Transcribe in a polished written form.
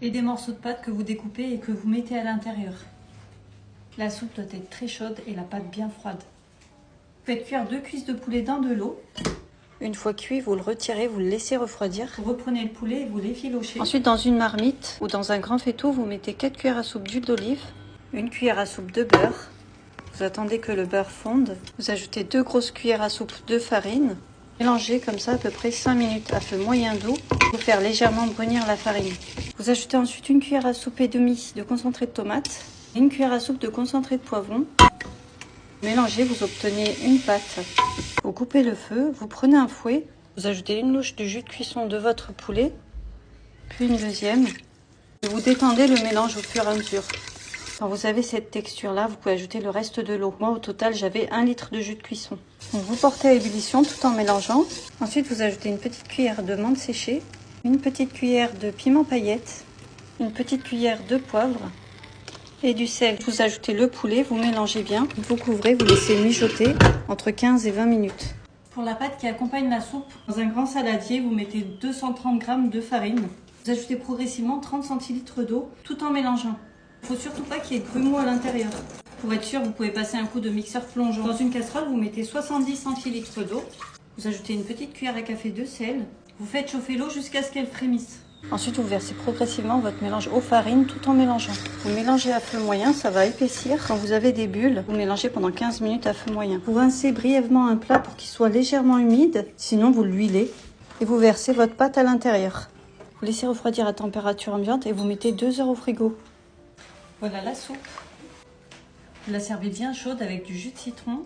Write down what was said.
et des morceaux de pâte que vous découpez et que vous mettez à l'intérieur. La soupe doit être très chaude et la pâte bien froide. Vous faites cuire 2 cuisses de poulet dans de l'eau. Une fois cuit, vous le retirez, vous le laissez refroidir. Vous reprenez le poulet et vous l'effilochez. Ensuite, dans une marmite ou dans un grand faitout, vous mettez 4 cuillères à soupe d'huile d'olive, 1 cuillère à soupe de beurre. Vous attendez que le beurre fonde. Vous ajoutez 2 grosses cuillères à soupe de farine. Mélangez comme ça à peu près 5 minutes à feu moyen doux pour faire légèrement brunir la farine. Vous ajoutez ensuite 1 cuillère à soupe et demie de concentré de tomate, 1 cuillère à soupe de concentré de poivron. Mélangez, vous obtenez une pâte. Vous coupez le feu, vous prenez un fouet, vous ajoutez une louche de jus de cuisson de votre poulet, puis une deuxième. Et vous détendez le mélange au fur et à mesure. Quand vous avez cette texture-là, vous pouvez ajouter le reste de l'eau. Moi, au total, j'avais 1 litre de jus de cuisson. Donc, vous portez à ébullition tout en mélangeant. Ensuite, vous ajoutez une petite cuillère de menthe séchée, une petite cuillère de piment paillettes, une petite cuillère de poivre et du sel. Vous ajoutez le poulet, vous mélangez bien, vous couvrez, vous laissez mijoter entre 15 et 20 minutes. Pour la pâte qui accompagne la soupe, dans un grand saladier, vous mettez 230 g de farine. Vous ajoutez progressivement 30 centilitres d'eau tout en mélangeant. Il ne faut surtout pas qu'il y ait de grumeaux à l'intérieur. Pour être sûr, vous pouvez passer un coup de mixeur plongeant. Dans une casserole, vous mettez 70 centilitres d'eau. Vous ajoutez une petite cuillère à café de sel. Vous faites chauffer l'eau jusqu'à ce qu'elle frémisse. Ensuite, vous versez progressivement votre mélange aux farines tout en mélangeant. Vous mélangez à feu moyen, ça va épaissir. Quand vous avez des bulles, vous mélangez pendant 15 minutes à feu moyen. Vous rincez brièvement un plat pour qu'il soit légèrement humide, sinon vous l'huilez. Et vous versez votre pâte à l'intérieur. Vous laissez refroidir à température ambiante et vous mettez 2 heures au frigo. Voilà la soupe. Vous la servez bien chaude avec du jus de citron.